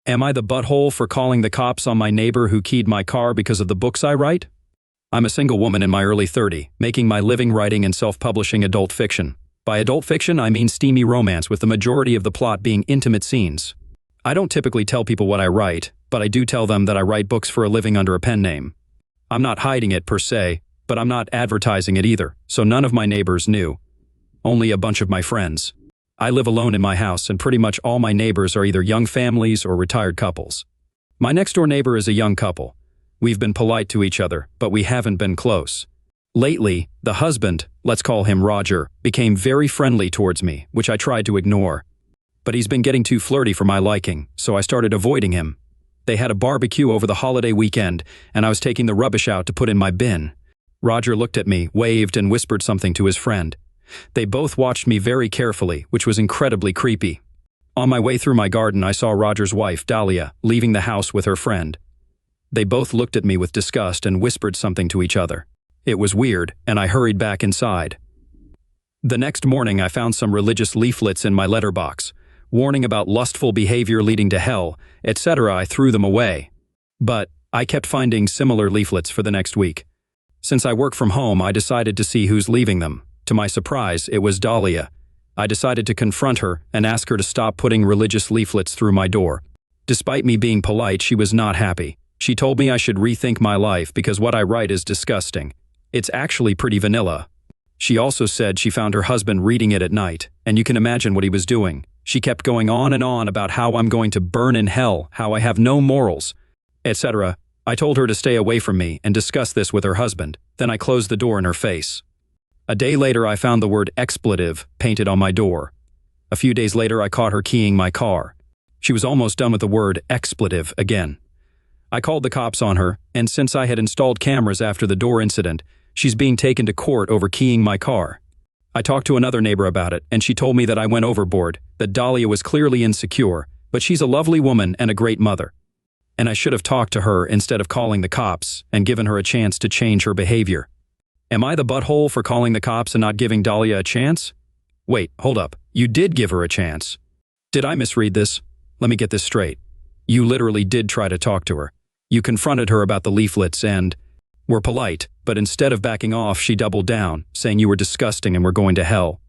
Am I the butthole for calling the cops on my neighbor who keyed my car because of the books I write? I'm a single woman in my early 30s, making my living writing and self-publishing adult fiction. By adult fiction, I mean steamy romance with the majority of the plot being intimate scenes. I don't typically tell people what I write, but I do tell them that I write books for a living under a pen name. I'm not hiding it per se, but I'm not advertising it either, so none of my neighbors knew. Only a bunch of my friends. I live alone in my house, and pretty much all my neighbors are either young families or retired couples. My next-door neighbor is a young couple. We've been polite to each other, but we haven't been close. Lately, the husband, let's call him Roger, became very friendly towards me, which I tried to ignore. But he's been getting too flirty for my liking, so I started avoiding him. They had a barbecue over the holiday weekend, and I was taking the rubbish out to put in my bin. Roger looked at me, waved, and whispered something to his friend. They both watched me very carefully, which was incredibly creepy. On my way through my garden, I saw Roger's wife, Dahlia, leaving the house with her friend. They both looked at me with disgust and whispered something to each other. It was weird, and I hurried back inside. The next morning, I found some religious leaflets in my letterbox, warning about lustful behavior leading to hell, etc. I threw them away. But I kept finding similar leaflets for the next week. Since I work from home, I decided to see who's leaving them. To my surprise, it was Dahlia. I decided to confront her and ask her to stop putting religious leaflets through my door. Despite me being polite, she was not happy. She told me I should rethink my life because what I write is disgusting. It's actually pretty vanilla. She also said she found her husband reading it at night, and you can imagine what he was doing. She kept going on and on about how I'm going to burn in hell, how I have no morals, etc. I told her to stay away from me and discuss this with her husband. Then I closed the door in her face. A day later, I found the word expletive painted on my door. A few days later, I caught her keying my car. She was almost done with the word expletive again. I called the cops on her, and since I had installed cameras after the door incident, she's being taken to court over keying my car. I talked to another neighbor about it, and she told me that I went overboard, that Dahlia was clearly insecure, but she's a lovely woman and a great mother. And I should have talked to her instead of calling the cops and given her a chance to change her behavior. Am I the butthole for calling the cops and not giving Dahlia a chance? Wait, hold up. You did give her a chance. Did I misread this? Let me get this straight. You literally did try to talk to her. You confronted her about the leaflets and were polite, but instead of backing off, she doubled down, saying you were disgusting and were going to hell.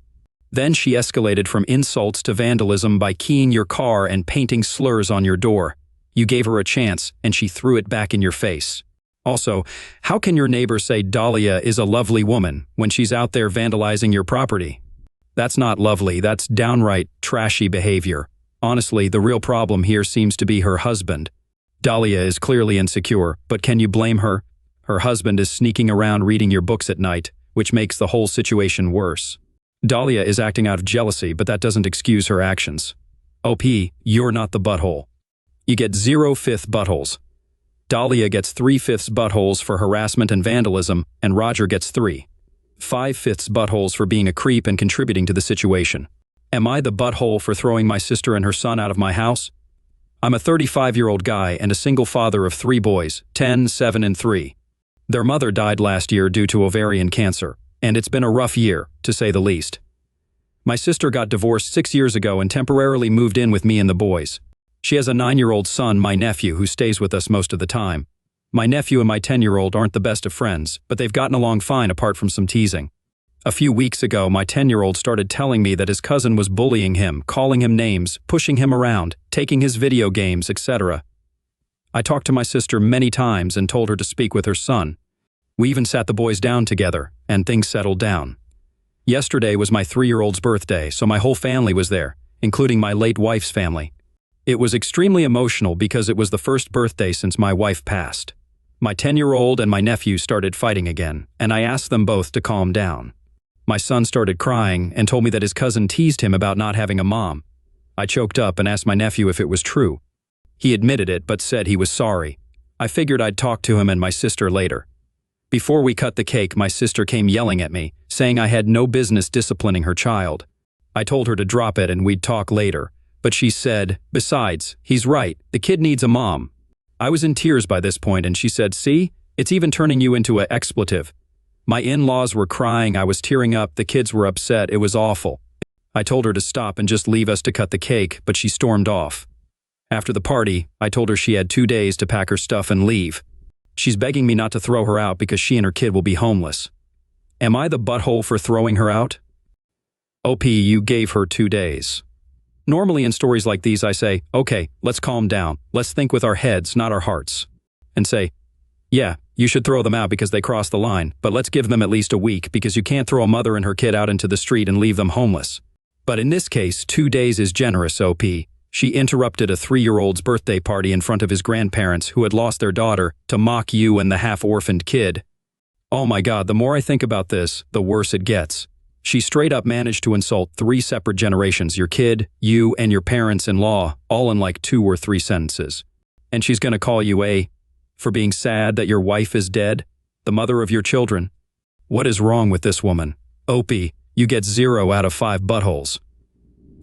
Then she escalated from insults to vandalism by keying your car and painting slurs on your door. You gave her a chance, and she threw it back in your face. Also, how can your neighbor say Dahlia is a lovely woman when she's out there vandalizing your property? That's not lovely, that's downright trashy behavior. Honestly, the real problem here seems to be her husband. Dahlia is clearly insecure, but can you blame her? Her husband is sneaking around reading your books at night, which makes the whole situation worse. Dahlia is acting out of jealousy, but that doesn't excuse her actions. OP, you're not the butthole. You get 0/5 buttholes. Dahlia gets 3/5 buttholes for harassment and vandalism, and Roger gets 3/5 buttholes for being a creep and contributing to the situation. Am I the butthole for throwing my sister and her son out of my house? I'm a 35-year-old guy and a single father of 3 boys, 10, 7, and 3. Their mother died last year due to ovarian cancer, and it's been a rough year, to say the least. My sister got divorced 6 years ago and temporarily moved in with me and the boys. She has a 9-year-old son, my nephew, who stays with us most of the time. My nephew and my 10-year-old aren't the best of friends, but they've gotten along fine apart from some teasing. A few weeks ago, my 10-year-old started telling me that his cousin was bullying him, calling him names, pushing him around, taking his video games, etc. I talked to my sister many times and told her to speak with her son. We even sat the boys down together, and things settled down. Yesterday was my 3-year-old's birthday, so my whole family was there, including my late wife's family. It was extremely emotional because it was the first birthday since my wife passed. My 10-year-old and my nephew started fighting again, and I asked them both to calm down. My son started crying and told me that his cousin teased him about not having a mom. I choked up and asked my nephew if it was true. He admitted it but said he was sorry. I figured I'd talk to him and my sister later. Before we cut the cake, my sister came yelling at me, saying I had no business disciplining her child. I told her to drop it and we'd talk later. But she said, besides, he's right, the kid needs a mom. I was in tears by this point and she said, see, it's even turning you into an expletive. My in-laws were crying, I was tearing up, the kids were upset, it was awful. I told her to stop and just leave us to cut the cake, but she stormed off. After the party, I told her she had 2 days to pack her stuff and leave. She's begging me not to throw her out because she and her kid will be homeless. Am I the butthole for throwing her out? OP, you gave her 2 days. Normally in stories like these I say, okay, let's calm down. Let's think with our heads, not our hearts. And say, yeah, you should throw them out because they crossed the line, but let's give them at least a week because you can't throw a mother and her kid out into the street and leave them homeless. But in this case, 2 days is generous, OP. She interrupted a 3-year-old's birthday party in front of his grandparents who had lost their daughter to mock you and the half-orphaned kid. Oh my God, the more I think about this, the worse it gets. She straight up managed to insult 3 separate generations, your kid, you, and your parents-in-law, all in like 2 or 3 sentences. And she's gonna call you for being sad that your wife is dead, the mother of your children. What is wrong with this woman? Opie, you get 0 out of 5 buttholes.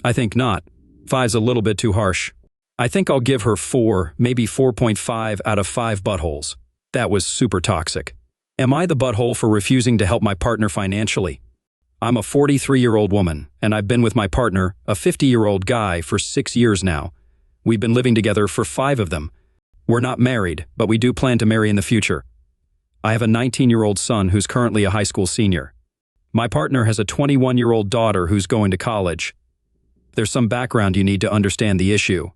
I think not. 5's a little bit too harsh. I think I'll give her 4, maybe 4.5 out of 5 buttholes. That was super toxic. Am I the butthole for refusing to help my partner financially? I'm a 43-year-old woman, and I've been with my partner, a 50-year-old guy, for 6 years now. We've been living together for 5 of them. We're not married, but we do plan to marry in the future. I have a 19-year-old son who's currently a high school senior. My partner has a 21-year-old daughter who's going to college. There's some background you need to understand the issue.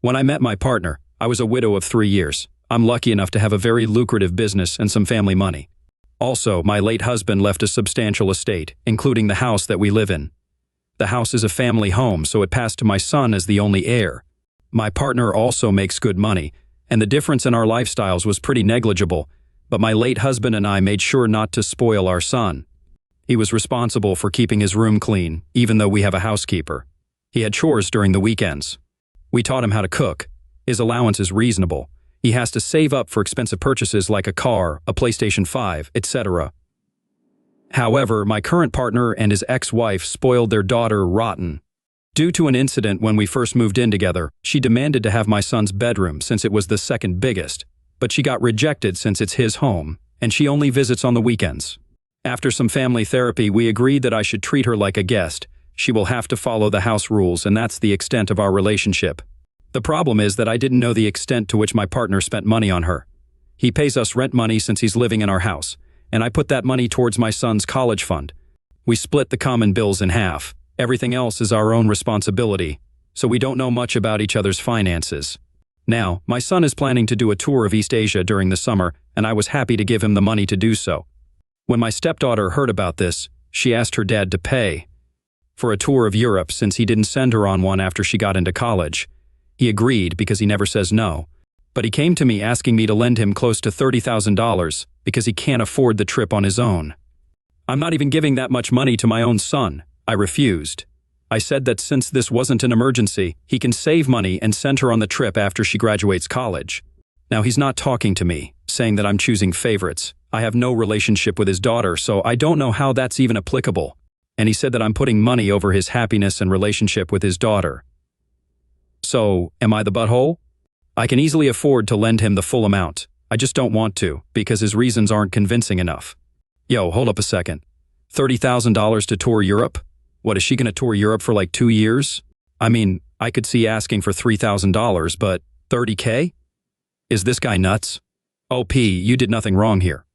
When I met my partner, I was a widow of 3 years. I'm lucky enough to have a very lucrative business and some family money. Also, my late husband left a substantial estate, including the house that we live in. The house is a family home, so it passed to my son as the only heir. My partner also makes good money, and the difference in our lifestyles was pretty negligible, but my late husband and I made sure not to spoil our son. He was responsible for keeping his room clean, even though we have a housekeeper. He had chores during the weekends. We taught him how to cook. His allowance is reasonable. He has to save up for expensive purchases like a car, a PlayStation 5, etc. However, my current partner and his ex-wife spoiled their daughter rotten. Due to an incident when we first moved in together, she demanded to have my son's bedroom since it was the second biggest, but she got rejected since it's his home, and she only visits on the weekends. After some family therapy, we agreed that I should treat her like a guest. She will have to follow the house rules, and that's the extent of our relationship. The problem is that I didn't know the extent to which my partner spent money on her. He pays us rent money since he's living in our house, and I put that money towards my son's college fund. We split the common bills in half. Everything else is our own responsibility, so we don't know much about each other's finances. Now, my son is planning to do a tour of East Asia during the summer, and I was happy to give him the money to do so. When my stepdaughter heard about this, she asked her dad to pay for a tour of Europe since he didn't send her on one after she got into college. He agreed because he never says no, but he came to me asking me to lend him close to $30,000 because he can't afford the trip on his own. I'm not even giving that much money to my own son. I refused. I said that since this wasn't an emergency, he can save money and send her on the trip after she graduates college. Now he's not talking to me, saying that I'm choosing favorites. I have no relationship with his daughter, so I don't know how that's even applicable. And he said that I'm putting money over his happiness and relationship with his daughter. So, am I the butthole? I can easily afford to lend him the full amount. I just don't want to, because his reasons aren't convincing enough. Yo, hold up a second. $30,000 to tour Europe? What, is she gonna tour Europe for like 2 years? I mean, I could see asking for $3,000, but $30K? Is this guy nuts? OP, you did nothing wrong here.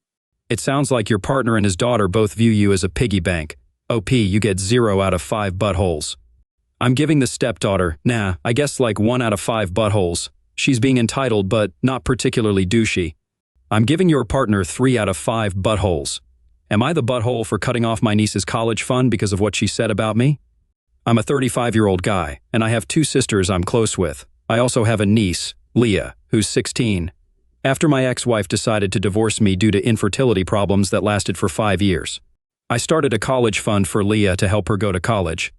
It sounds like your partner and his daughter both view you as a piggy bank. OP, you get 0 out of 5 buttholes. I'm giving the stepdaughter, I guess like 1 out of 5 buttholes. She's being entitled, but not particularly douchey. I'm giving your partner 3 out of 5 buttholes. Am I the butthole for cutting off my niece's college fund because of what she said about me? I'm a 35-year-old guy, and I have 2 sisters I'm close with. I also have a niece, Leah, who's 16. After my ex-wife decided to divorce me due to infertility problems that lasted for 5 years, I started a college fund for Leah to help her go to college.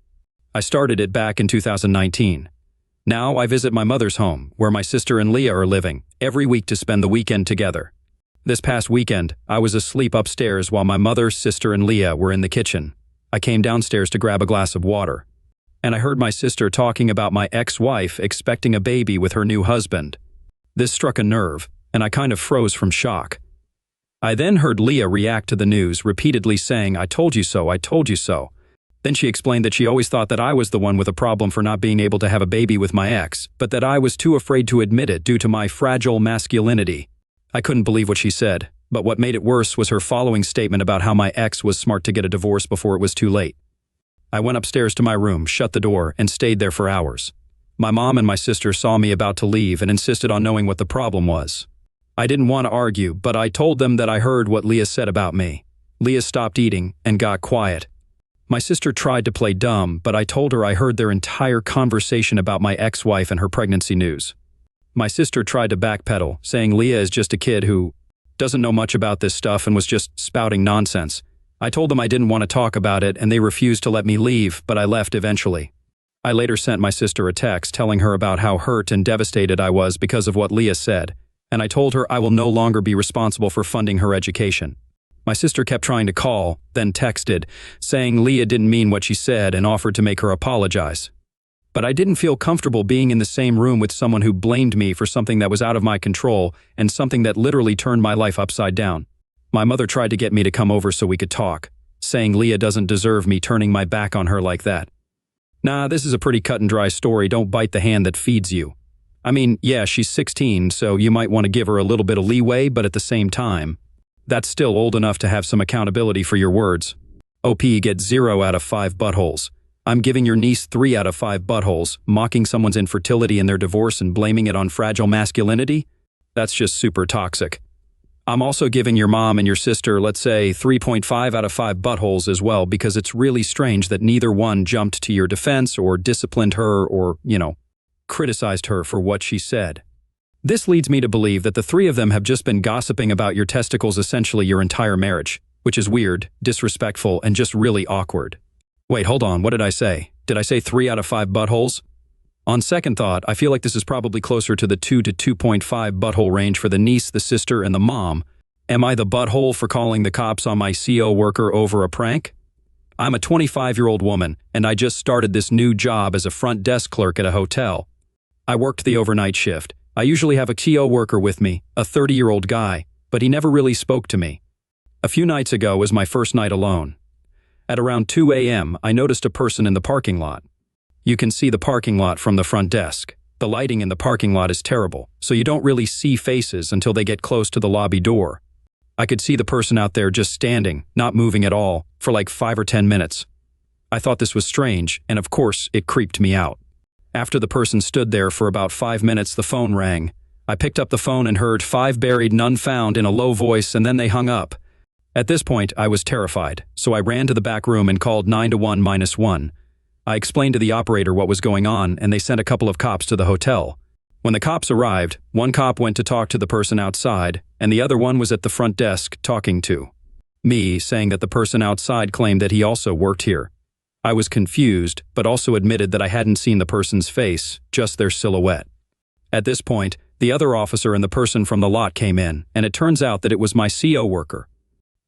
I started it back in 2019. Now I visit my mother's home, where my sister and Leah are living, every week to spend the weekend together. This past weekend, I was asleep upstairs while my mother, sister, and Leah were in the kitchen. I came downstairs to grab a glass of water, and I heard my sister talking about my ex-wife expecting a baby with her new husband. This struck a nerve, and I kind of froze from shock. I then heard Leah react to the news, repeatedly saying, "I told you so, I told you so." Then she explained that she always thought that I was the one with a problem for not being able to have a baby with my ex, but that I was too afraid to admit it due to my fragile masculinity. I couldn't believe what she said, but what made it worse was her following statement about how my ex was smart to get a divorce before it was too late. I went upstairs to my room, shut the door, and stayed there for hours. My mom and my sister saw me about to leave and insisted on knowing what the problem was. I didn't want to argue, but I told them that I heard what Leah said about me. Leah stopped eating and got quiet. My sister tried to play dumb, but I told her I heard their entire conversation about my ex-wife and her pregnancy news. My sister tried to backpedal, saying Leah is just a kid who doesn't know much about this stuff and was just spouting nonsense. I told them I didn't want to talk about it and they refused to let me leave, but I left eventually. I later sent my sister a text telling her about how hurt and devastated I was because of what Leah said, and I told her I will no longer be responsible for funding her education. My sister kept trying to call, then texted, saying Leah didn't mean what she said and offered to make her apologize. But I didn't feel comfortable being in the same room with someone who blamed me for something that was out of my control and something that literally turned my life upside down. My mother tried to get me to come over so we could talk, saying Leah doesn't deserve me turning my back on her like that. Nah, this is a pretty cut and dry story. Don't bite the hand that feeds you. I mean, yeah, she's 16, so you might want to give her a little bit of leeway, but at the same time, that's still old enough to have some accountability for your words. OP gets 0 out of 5 buttholes. I'm giving your niece 3 out of 5 buttholes, mocking someone's infertility and their divorce and blaming it on fragile masculinity? That's just super toxic. I'm also giving your mom and your sister, let's say, 3.5 out of 5 buttholes as well, because it's really strange that neither one jumped to your defense or disciplined her or, criticized her for what she said. This leads me to believe that the 3 of them have just been gossiping about your testicles essentially your entire marriage, which is weird, disrespectful, and just really awkward. Wait, hold on, what did I say? Did I say 3 out of 5 buttholes? On second thought, I feel like this is probably closer to the 2 to 2.5 butthole range for the niece, the sister, and the mom. Am I the butthole for calling the cops on my coworker over a prank? I'm a 25-year-old woman, and I just started this new job as a front desk clerk at a hotel. I worked the overnight shift. I usually have a coworker with me, a 30-year-old guy, but he never really spoke to me. A few nights ago was my first night alone. At around 2 a.m., I noticed a person in the parking lot. You can see the parking lot from the front desk. The lighting in the parking lot is terrible, so you don't really see faces until they get close to the lobby door. I could see the person out there just standing, not moving at all, for like 5 or 10 minutes. I thought this was strange, and of course, it creeped me out. After the person stood there for about 5 minutes, the phone rang. I picked up the phone and heard 5 buried, none found in a low voice, and then they hung up. At this point, I was terrified, so I ran to the back room and called 911-1. I explained to the operator what was going on, and they sent a couple of cops to the hotel. When the cops arrived, one cop went to talk to the person outside, and the other one was at the front desk talking to me, saying that the person outside claimed that he also worked here. I was confused, but also admitted that I hadn't seen the person's face, just their silhouette. At this point, the other officer and the person from the lot came in, and it turns out that it was my coworker.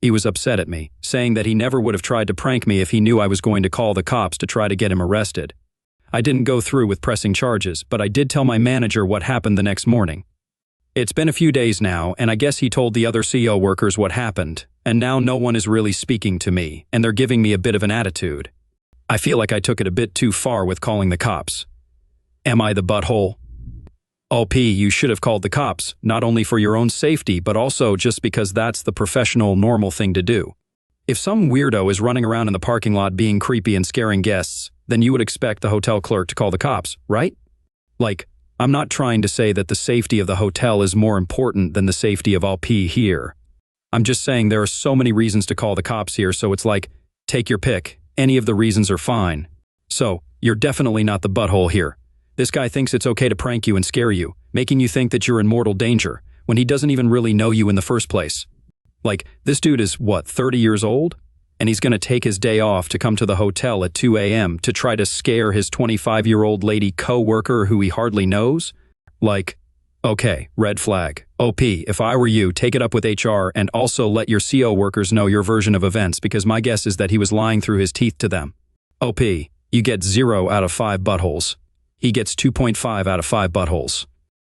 He was upset at me, saying that he never would have tried to prank me if he knew I was going to call the cops to try to get him arrested. I didn't go through with pressing charges, but I did tell my manager what happened the next morning. It's been a few days now, and I guess he told the other coworkers what happened, and now no one is really speaking to me, and they're giving me a bit of an attitude. I feel like I took it a bit too far with calling the cops. Am I the butthole? OP, you should have called the cops, not only for your own safety, but also just because that's the professional, normal thing to do. If some weirdo is running around in the parking lot being creepy and scaring guests, then you would expect the hotel clerk to call the cops, right? Like, I'm not trying to say that the safety of the hotel is more important than the safety of OP here. I'm just saying there are so many reasons to call the cops here, so it's like, take your pick. Any of the reasons are fine. So, you're definitely not the butthole here. This guy thinks it's okay to prank you and scare you, making you think that you're in mortal danger, when he doesn't even really know you in the first place. Like, this dude is, 30 years old? And he's gonna take his day off to come to the hotel at 2 a.m. to try to scare his 25-year-old lady co-worker who he hardly knows? Like, okay, red flag. OP, if I were you, take it up with HR and also let your CO workers know your version of events, because my guess is that he was lying through his teeth to them. OP, you get 0 out of 5 buttholes. He gets 2.5 out of 5 buttholes.